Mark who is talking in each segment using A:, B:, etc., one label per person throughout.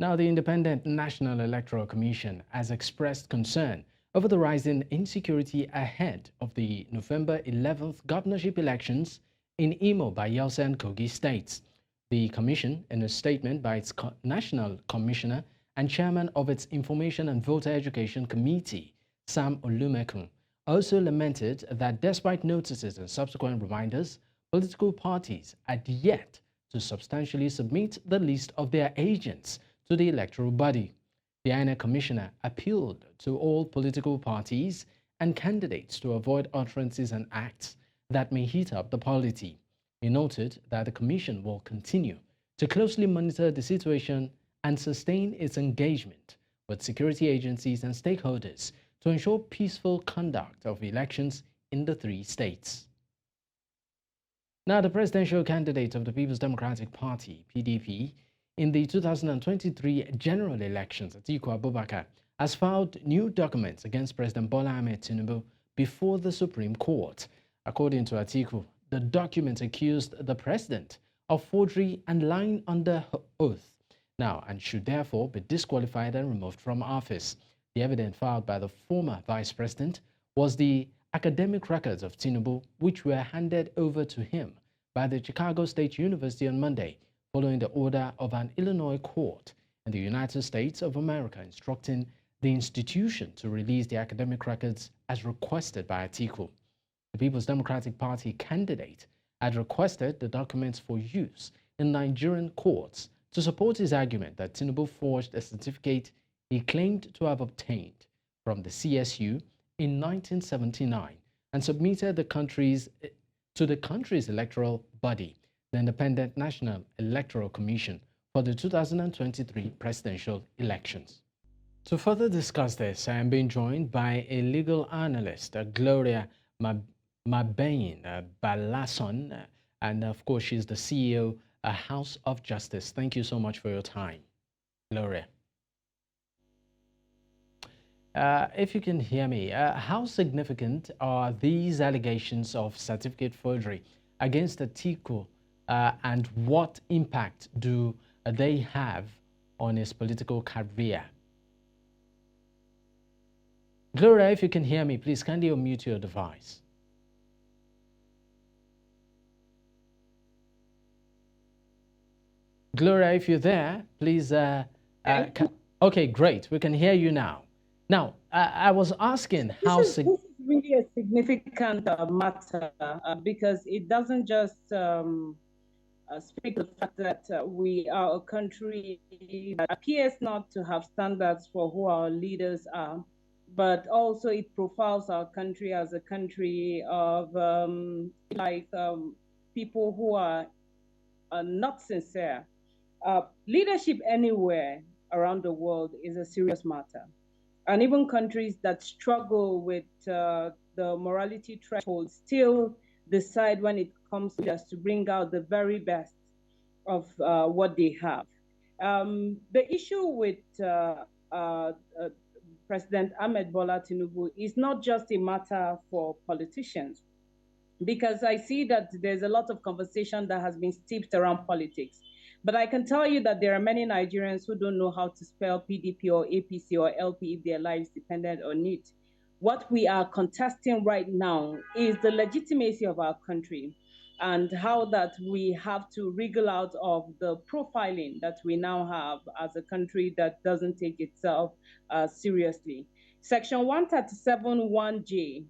A: Now, the Independent National Electoral Commission has expressed concern over the rising insecurity ahead of the November 11th governorship elections in Imo, Bayelsa, and Kogi states. The Commission, in a statement by its National Commissioner and Chairman of its Information and Voter Education Committee, Sam Olumekun, also lamented that despite notices and subsequent reminders, political parties had yet to substantially submit the list of their agents to the electoral body. The INEC Commissioner appealed to all political parties and candidates to avoid utterances and acts that may heat up the polity. He noted that the Commission will continue to closely monitor the situation and sustain its engagement with security agencies and stakeholders to ensure peaceful conduct of elections in the three states. Now, the presidential candidate of the People's Democratic Party, PDP, in the 2023 general elections, Atiku Abubakar, has filed new documents against President Bola Tinubu before the Supreme Court. According to Atiku, the documents accused the president of forgery and lying under oath now and should therefore be disqualified and removed from office. The evidence filed by the former vice president was the academic records of Tinubu, which were handed over to him by the Chicago State University on Monday, following the order of an Illinois court in the United States of America instructing the institution to release the academic records as requested by Atiku. The People's Democratic Party candidate had requested the documents for use in Nigerian courts to support his argument that Tinubu forged a certificate he claimed to have obtained from the CSU in 1979 and submitted to the country's electoral body, the Independent National Electoral Commission, for the 2023 presidential elections. To further discuss this, I am being joined by a legal analyst, Gloria Mabeiam Ballason, and of course, she's the CEO of House of Justice. Thank you so much for your time, Gloria. If you can hear me, how significant are these allegations of certificate forgery against Atiku, and what impact do they have on his political career? Gloria, if you can hear me, please kindly unmute your device. Gloria, if you're there, please. Okay, great. We can hear you now. Now, I was asking how...
B: This is really a significant matter because it doesn't just speak to the fact that we are a country that appears not to have standards for who our leaders are, but also it profiles our country as a country of people who are not sincere. Leadership anywhere around the world is a serious matter. And even countries that struggle with the morality threshold still decide when it comes to us to bring out the very best of what they have. The issue with President Bola Tinubu is not just a matter for politicians, because I see that there's a lot of conversation that has been steeped around politics. But I can tell you that there are many Nigerians who don't know how to spell PDP or APC or LP if their lives depended on it. What we are contesting right now is the legitimacy of our country and how that we have to wriggle out of the profiling that we now have as a country that doesn't take itself seriously. Section 137(1)J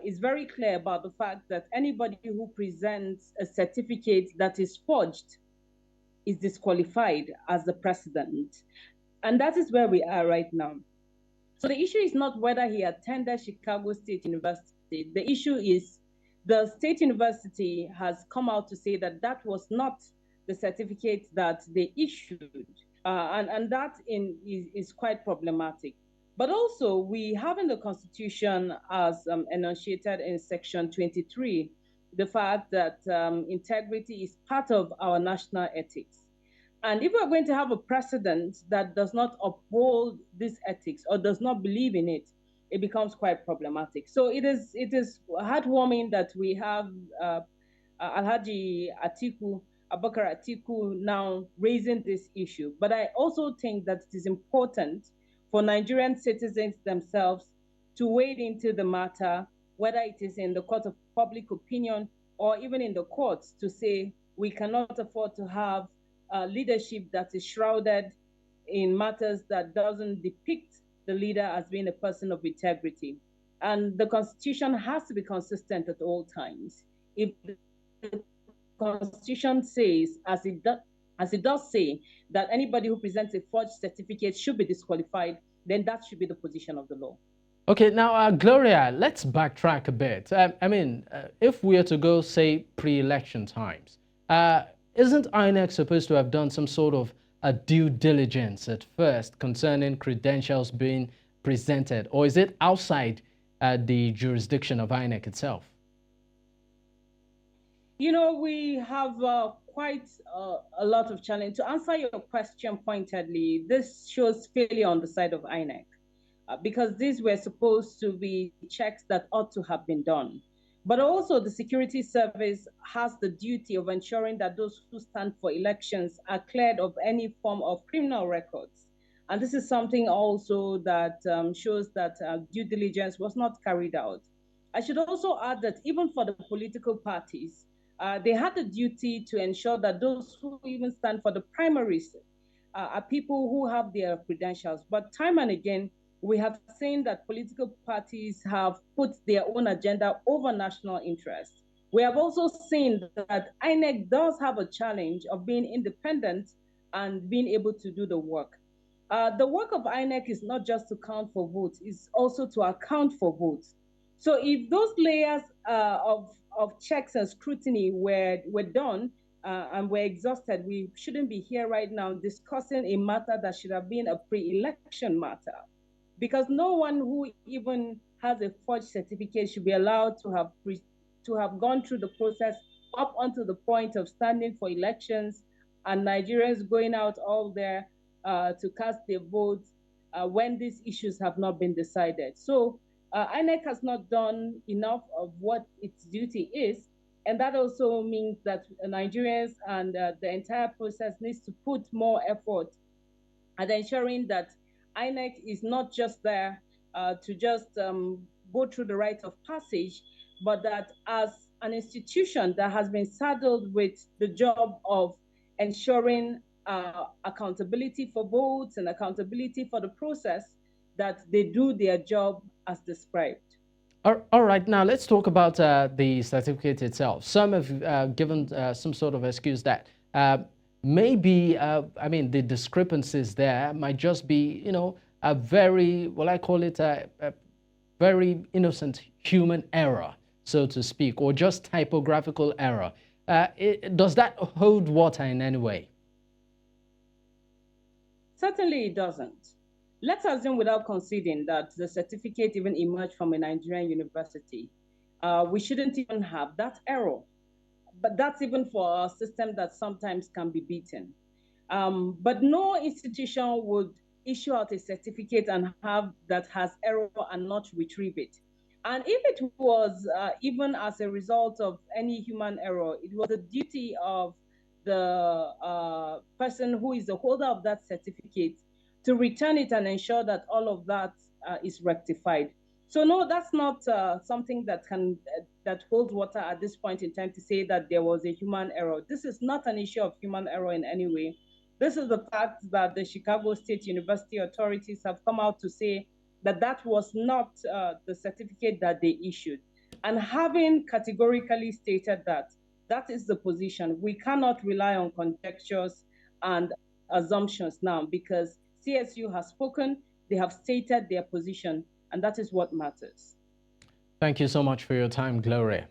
B: is very clear about the fact that anybody who presents a certificate that is forged is disqualified as the president. And that is where we are right now. So the issue is not whether he attended Chicago State University. The issue is the State University has come out to say that that was not the certificate that they issued. And that is quite problematic. But also, we have in the Constitution, as enunciated in Section 23, the fact that integrity is part of our national ethics. And if we're going to have a president that does not uphold this ethics or does not believe in it, it becomes quite problematic. So it is heartwarming that we have Alhaji Atiku Abubakar Atiku now raising this issue. But I also think that it is important for Nigerian citizens themselves to wade into the matter, whether it is in the court of public opinion or even in the courts, to say we cannot afford to have leadership that is shrouded in matters that doesn't depict the leader as being a person of integrity. And the Constitution has to be consistent at all times. If the Constitution says, as it does say, that anybody who presents a forged certificate should be disqualified, then that should be the position of the law.
A: Okay, now, Gloria, let's backtrack a bit. If we are to go, say, pre-election times, isn't INEC supposed to have done some sort of a due diligence at first concerning credentials being presented, or is it outside the jurisdiction of INEC itself?
B: You know, we have quite a lot of challenge. To answer your question pointedly, this shows failure on the side of INEC. Because these were supposed to be checks that ought to have been done. But also the security service has the duty of ensuring that those who stand for elections are cleared of any form of criminal records. And this is something also that shows that due diligence was not carried out. I should also add that even for the political parties, they had the duty to ensure that those who even stand for the primaries are people who have their credentials. But time and again, we have seen that political parties have put their own agenda over national interest. We have also seen that INEC does have a challenge of being independent and being able to do the work. The work of INEC is not just to count for votes, it's also to account for votes. So if those layers of checks and scrutiny were done and were exhausted, we shouldn't be here right now discussing a matter that should have been a pre-election matter. Because no one who even has a forged certificate should be allowed to have gone through the process up until the point of standing for elections and Nigerians going out all there to cast their votes when these issues have not been decided. So INEC has not done enough of what its duty is, and that also means that Nigerians and the entire process needs to put more effort at ensuring that INEC is not just there to just go through the rite of passage, but that as an institution that has been saddled with the job of ensuring accountability for votes and accountability for the process, that they do their job as described.
A: All right, now let's talk about the certificate itself. Some have given some sort of excuse that maybe, the discrepancies there might just be, a very, I call it a very innocent human error, so to speak, or just typographical error. Does that hold water in any way?
B: Certainly it doesn't. Let's assume without conceding that the certificate even emerged from a Nigerian university. We shouldn't even have that error. But that's even for a system that sometimes can be beaten. But no institution would issue out a certificate and have that has error and not retrieve it. And if it was even as a result of any human error, it was the duty of the person who is the holder of that certificate to return it and ensure that all of that is rectified. So no, that's not something that that holds water at this point in time to say that there was a human error. This is not an issue of human error in any way. This is the fact that the Chicago State University authorities have come out to say that that was not the certificate that they issued. And having categorically stated that, that is the position. We cannot rely on conjectures and assumptions now because CSU has spoken, they have stated their position, and that is what matters.
A: Thank you so much for your time, Gloria.